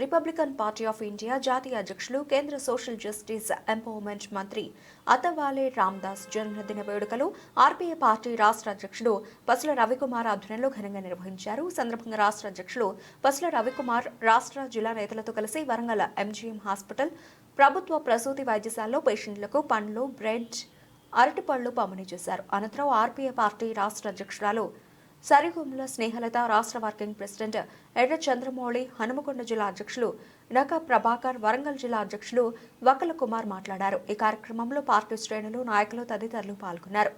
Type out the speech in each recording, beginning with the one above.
Republican Party of India జాతీయ అధ్యక్షులు కేంద్ర సోషల్ జస్టిస్ ఎంపవర్మెంట్ మంత్రి అతవాలే రామ్దాస్ జన్మదిన వేడుకలు ఆర్పీఐ పార్టీ రాష్ట్ర అధ్యక్షుడు పసుల రవికుమార్ ఆధ్వర్యంలో ఘనంగా నిర్వహించారు. సందర్భంగా రాష్ట్ర అధ్యక్షులు పసుల రవికుమార్ రాష్ట్ర జిల్లా నేతలతో కలిసి వరంగల్ ఎంజీఎం హాస్పిటల్ ప్రభుత్వ ప్రసూతి వైద్యశాలలో పేషెంట్లకు పండ్లు, బ్రెడ్, అరటిపళ్లు పంపిణీ చేశారు. అనంతరం ఆర్పీఐ పార్టీ రాష్ట్ర అధ్యక్షురాలు సరిగుమ్ల స్నేహలత, రాష్ట్ర వర్కింగ్ ప్రెసిడెంట్ ఎర్ర చంద్రమౌళి, హనుమకొండ జిల్లా అధ్యక్షులు నక ప్రభాకర్, వరంగల్ జిల్లా అధ్యక్షులు వకల కుమార్ మాట్లాడారు. ఈ కార్యక్రమంలో పార్టీ శ్రేణులు, నాయకులు తదితరులు పాల్గొన్నారు.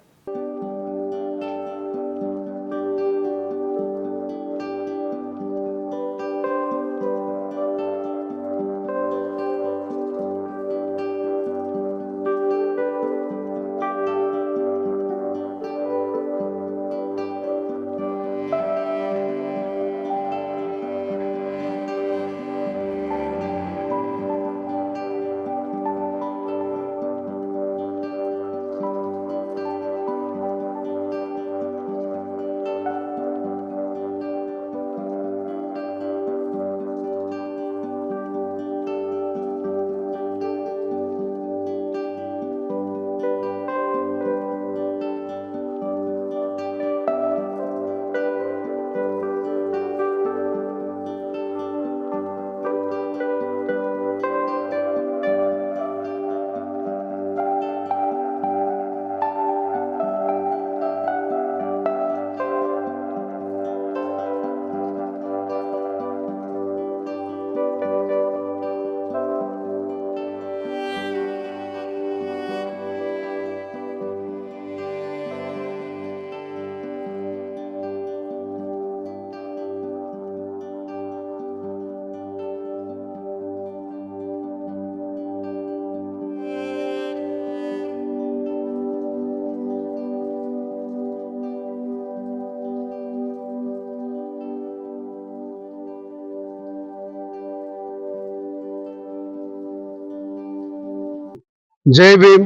జై భీమ్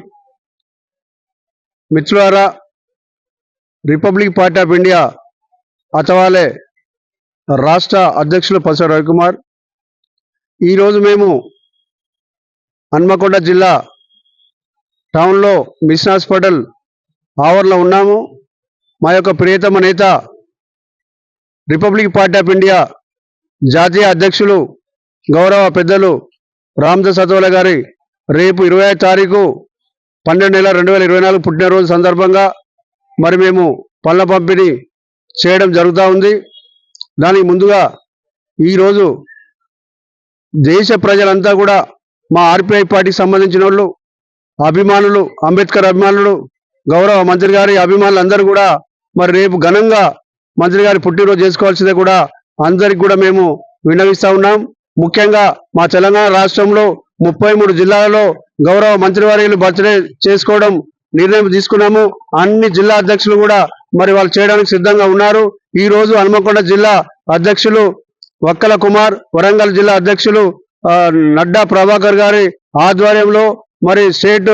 మిత్రులారా, republic party of India Athawale రాష్ట్ర అధ్యక్షులు పసుల రవికుమార్. ఈరోజు మేము హన్మకొండ జిల్లా టౌన్లో మిషన్ హాస్పిటల్ ఆవరణలో ఉన్నాము. మా యొక్క ప్రియతమ నేత రిపబ్లిక్ పార్టీ ఆఫ్ ఇండియా జాతీయ అధ్యక్షులు గౌరవ పెద్దలు రామ్దాస్ అతవాలే గారి రేపు 25వ తారీఖు 12/2024 పుట్టినరోజు సందర్భంగా మరి మేము పళ్ళ పంపిణీ చేయడం జరుగుతూ ఉంది. దానికి ముందుగా ఈరోజు దేశ ప్రజలంతా కూడా మా ఆర్పీఐ పార్టీకి సంబంధించిన వాళ్ళు, అభిమానులు, అంబేద్కర్ అభిమానులు, గౌరవ మంత్రి గారి అభిమానులు అందరూ కూడా మరి రేపు ఘనంగా మంత్రి గారి పుట్టినరోజు చేసుకోవాల్సిందే కూడా అందరికి కూడా మేము విన్నవిస్తూ ఉన్నాం. ముఖ్యంగా మా తెలంగాణ రాష్ట్రంలో 33 జిల్లాలలో గౌరవ మంత్రివర్యులు బర్త్డే చేసుకోవడం నిర్ణయం తీసుకున్నాము. అన్ని జిల్లా అధ్యక్షులు కూడా మరి వాళ్ళు చేయడానికి సిద్ధంగా ఉన్నారు. ఈ రోజు హనుమకొండ జిల్లా అధ్యక్షులు వక్కల కుమార్, వరంగల్ జిల్లా అధ్యక్షులు నడ్డా ప్రభాకర్ గారి ఆధ్వర్యంలో మరి స్టేట్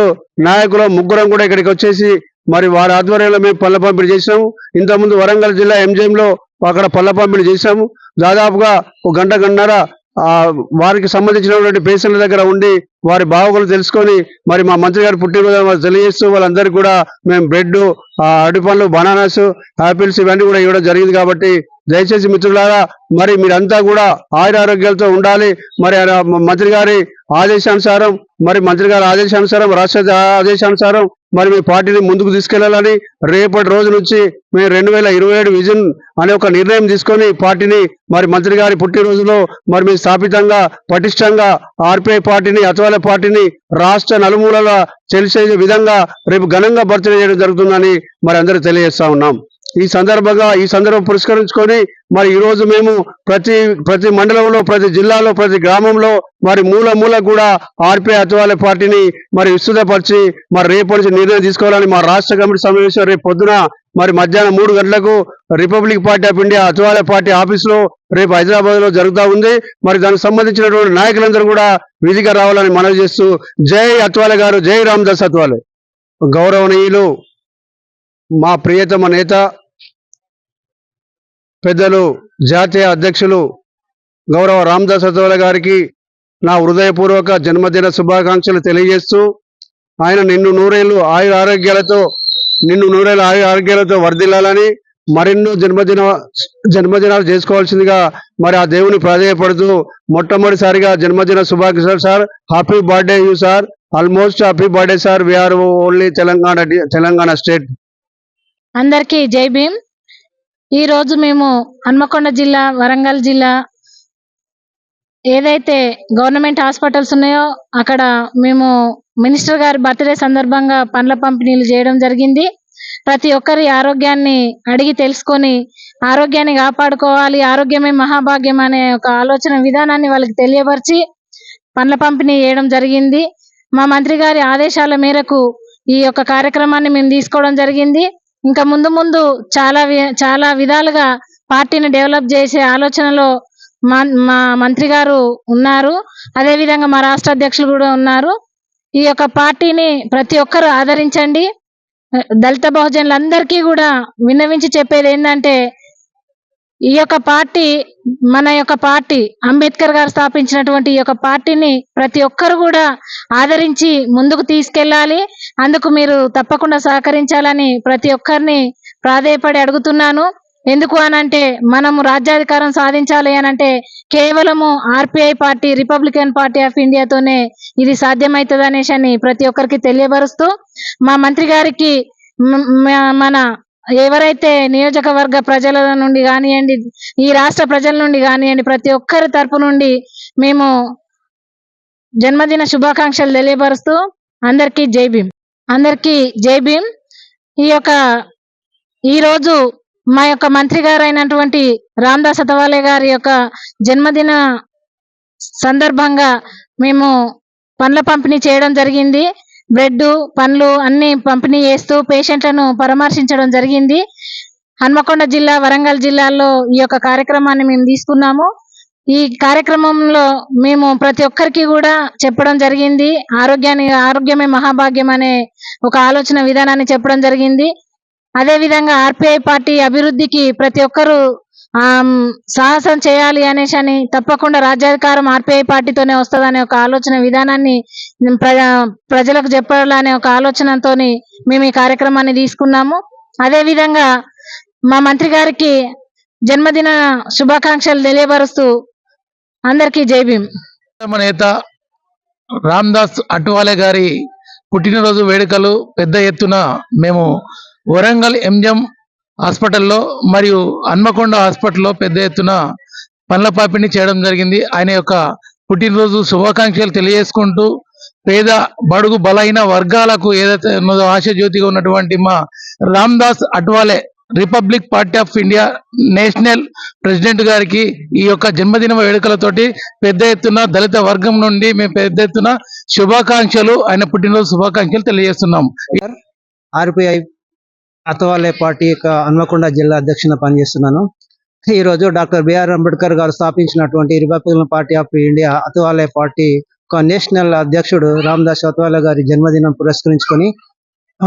నాయకులు ముగ్గురం కూడా ఇక్కడికి వచ్చేసి మరి వారి ఆధ్వర్యంలో మేము పళ్ళ పంపిణీ చేసినాము. ఇంతకుముందు వరంగల్ జిల్లా ఎంజీఎంలో అక్కడ పళ్ళ పంపిణీ చేశాము. దాదాపుగా ఒక గంటన్నర వారికి సంబంధించినటువంటి పేషెంట్ల దగ్గర ఉండి వారి భావకులు తెలుసుకొని మరి మా మంత్రి గారు పుట్టినరోజు తెలియజేస్తూ వాళ్ళందరికీ కూడా మేము బ్రెడ్, అరటిపండ్లు, బనానాస్, యాపిల్స్ ఇవన్నీ కూడా ఇవ్వడం జరిగింది. కాబట్టి దయచేసి మిత్రులారా మరి మీరంతా కూడా ఆయురారోగ్యాలతో ఉండాలి. మరి మంత్రి గారి ఆదేశానుసారం రాష్ట్ర ఆదేశానుసారం మరి మీ పార్టీని ముందుకు తీసుకెళ్లాలని రేపటి రోజు నుంచి మేము 2027 విజన్ అనే ఒక నిర్ణయం తీసుకొని పార్టీని మరి మంత్రి గారి పుట్టినరోజులో మరి మేము స్థాపితంగా పటిష్టంగా ఆర్పీఐ పార్టీని, అతవాలే పార్టీని రాష్ట్ర నలుమూలల తెలిసే విధంగా రేపు ఘనంగా బర్త్డే చేయడం జరుగుతుందని మరి అందరూ తెలియజేస్తా ఉన్నాం. ఈ సందర్భం పురస్కరించుకొని మరి ఈరోజు మేము ప్రతి మండలంలో, ప్రతి జిల్లాలో, ప్రతి గ్రామంలో మరి మూల కూడా ఆర్పీఐ అతవాలే పార్టీని మరి విస్తృతపరిచి మరి రేపు నుంచి నిర్ణయం తీసుకోవాలని మా రాష్ట్ర కమిటీ సమావేశం రేపు పొద్దున మరి మధ్యాహ్నం 3 గంటలకు Republic party of India Athawale party ఆఫీసులో రేపు హైదరాబాద్ లో జరుగుతూ ఉంది. మరి దానికి సంబంధించినటువంటి నాయకులందరూ కూడా విధిగా రావాలని మనవి చేస్తూ జై అతవాలే గారు, జై రామ్దాస్ అతవాలే. గౌరవనీయులు మా ప్రియతమ నేత పెద్దలు జాతీయ అధ్యక్షులు గౌరవ రామదాస్ అథవాలే గారికి నా హృదయపూర్వక జన్మదిన శుభాకాంక్షలు తెలియజేస్తూ ఆయన నిన్ను నూరేళ్లు ఆరోగ్యాలతో వర్ధిల్లాలని మరెన్నో జన్మదినాలు చేసుకోవాల్సిందిగా మరి ఆ దేవుని ప్రాధేయపడుతూ మొట్టమొదటిసారిగా జన్మదిన శుభాకాంక్షలు sir. Happy birthday you sir. Almost happy birthday sir. We are only Telangana state. అందరికీ జై భీమ్. ఈ రోజు మేము హన్మకొండ జిల్లా, వరంగల్ జిల్లా ఏదైతే గవర్నమెంట్ హాస్పిటల్స్ ఉన్నాయో అక్కడ మేము మినిస్టర్ గారి బర్త్డే సందర్భంగా పండ్ల పంపిణీలు చేయడం జరిగింది. ప్రతి ఒక్కరి ఆరోగ్యాన్ని అడిగి తెలుసుకొని ఆరోగ్యాన్ని కాపాడుకోవాలి, ఆరోగ్యమే మహాభాగ్యం అనే ఒక ఆలోచన విధానాన్ని వాళ్ళకి తెలియపరిచి పండ్ల పంపిణీ చేయడం జరిగింది. మా మంత్రి గారి ఆదేశాల మేరకు ఈ యొక్క కార్యక్రమాన్ని మేము తీసుకోవడం జరిగింది. ఇంకా ముందు చాలా విధాలుగా పార్టీని డెవలప్ చేసే ఆలోచనలో మా మంత్రి గారు ఉన్నారు. అదే విధంగా మా రాష్ట్ర అధ్యక్షులు కూడా ఉన్నారు. ఈ యొక్క పార్టీని ప్రతి ఒక్కరు ఆదరించండి. దళిత బహుజనులందరికీ కూడా విన్నవించి చెప్పేది ఏంటంటే, ఈ యొక్క పార్టీ మన యొక్క పార్టీ అంబేద్కర్ గారు స్థాపించినటువంటి ఈ యొక్క పార్టీని ప్రతి ఒక్కరు కూడా ఆదరించి ముందుకు తీసుకెళ్ళాలి. అందుకు మీరు తప్పకుండా సహకరించాలని ప్రతి ఒక్కరిని ప్రాధేయపడి అడుగుతున్నాను. ఎందుకు అనంటే, మనము రాజ్యాధికారం సాధించాలి అనంటే కేవలము RPI party, Republican Party of ఇండియాతోనే ఇది సాధ్యమవుతుంది అనేసి ప్రతి ఒక్కరికి తెలియపరుస్తూ, మా మంత్రి గారికి మన ఎవరైతే నియోజకవర్గ ప్రజల నుండి కానివ్వండి, ఈ రాష్ట్ర ప్రజల నుండి కానివ్వండి, ప్రతి ఒక్కరి తరపు నుండి మేము జన్మదిన శుభాకాంక్షలు తెలియపరుస్తూ అందరికీ జై భీమ్. అందరికీ జై భీమ్. ఈ రోజు మా యొక్క మంత్రి గారు అయినటువంటి రామదాస్ అథవాలే గారి యొక్క జన్మదిన సందర్భంగా మేము పండ్ల పంపిణీ చేయడం జరిగింది. బ్రెడ్, పండ్లు అన్ని పంపిణీ చేస్తూ పేషెంట్లను పరామర్శించడం జరిగింది. హన్మకొండ జిల్లా, వరంగల్ జిల్లాల్లో ఈ యొక్క కార్యక్రమాన్ని మేము తీసుకున్నాము. ఈ కార్యక్రమంలో మేము ప్రతి ఒక్కరికి కూడా చెప్పడం జరిగింది, ఆరోగ్యమే మహాభాగ్యం అనే ఒక ఆలోచన విధానాన్ని చెప్పడం జరిగింది. అదే విధంగా ఆర్పిఐ పార్టీ అభివృద్ధికి ప్రతి ఒక్కరూ సాహసం చేయాలి అనేసి తప్పకుండా రాజ్యాధికారం ఆర్పిఐ పార్టీతోనే వస్తుందనే ఒక ఆలోచన విధానాన్ని ప్రజలకు చెప్పాలనే ఒక ఆలోచనతో మేము ఈ కార్యక్రమాన్ని తీసుకున్నాము. అదే విధంగా మా మంత్రి గారికి జన్మదిన శుభాకాంక్షలు తెలియపరుస్తూ అందరికీ జై భీమ్. నేత రామదాస్ అథవాలే గారి పుట్టినరోజు వేడుకలు పెద్ద ఎత్తున మేము వరంగల్ ఎంజిఎం హాస్పిటల్లో మరియు హన్మకొండ హాస్పిటల్లో పెద్ద ఎత్తున పండ్ల పంపిణీ చేయడం జరిగింది. ఆయన యొక్క పుట్టినరోజు శుభాకాంక్షలు తెలియజేసుకుంటూ పేద బడుగు బలైన వర్గాలకు ఏదైతే ఉన్నదో ఆశాజ్యోతిగా ఉన్నటువంటి మా Ramdas Athawale republic party of India national president గారికి ఈ యొక్క జన్మదిన వేడుకలతోటి పెద్ద ఎత్తున దళిత వర్గం నుండి మేము పెద్ద ఎత్తున శుభాకాంక్షలు, ఆయన పుట్టినరోజు శుభాకాంక్షలు తెలియజేస్తున్నాం. ఆర్పిఐ అథవాలే పార్టీ యొక్క హన్మకొండ జిల్లా అధ్యక్షుని పనిచేస్తున్నాను. ఈరోజు డాక్టర్ బిఆర్ అంబేద్కర్ గారు స్థాపించినటువంటి Republican Party of India Athawale party ఒక నేషనల్ అధ్యక్షుడు రామదాస్ అథవాలే గారి జన్మదినం పురస్కరించుకొని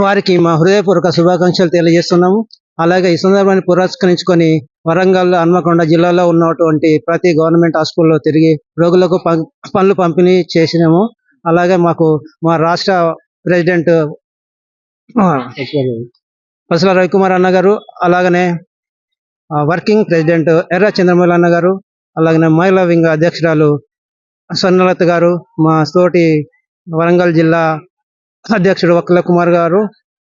వారికి మా హృదయపూర్వక శుభాకాంక్షలు తెలియజేస్తున్నాము. అలాగే ఈ సందర్భాన్ని పురస్కరించుకొని వరంగల్, హన్మకొండ జిల్లాలో ఉన్నటువంటి ప్రతి గవర్నమెంట్ హాస్పిటల్లో తిరిగి రోగులకు పనులు పంపిణీ చేసినాము. అలాగే మాకు మా రాష్ట్ర ప్రెసిడెంట్ పసుల రవికుమార్ అన్న గారు, అలాగనే వర్కింగ్ ప్రెసిడెంట్ ఎర్ర చంద్రమౌళి అన్న గారు, అలాగనే మహిళా వింగ్ అధ్యక్షురాలు స్వర్ణలత గారు, మా తోటి వరంగల్ జిల్లా అధ్యక్షుడు వక్కల కుమార్ గారు,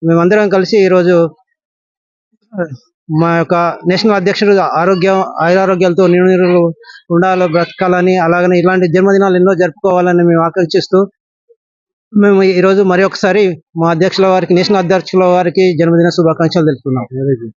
మేమందరం కలిసి ఈరోజు మా యొక్క నేషనల్ అధ్యక్షుడు ఆరోగ్యాలతో నిరునిరులు ఉండాలో బ్రతకాలని, అలాగనే ఇలాంటి జన్మదినాలు ఎన్నో జరుపుకోవాలని మేము ఆకాంక్షిస్తూ మేము ఈరోజు మరి ఒకసారి మా అధ్యక్షుల వారికి, నేషనల్ అధ్యక్షుల వారికి జన్మదిన శుభాకాంక్షలు తెలుపుతున్నాం.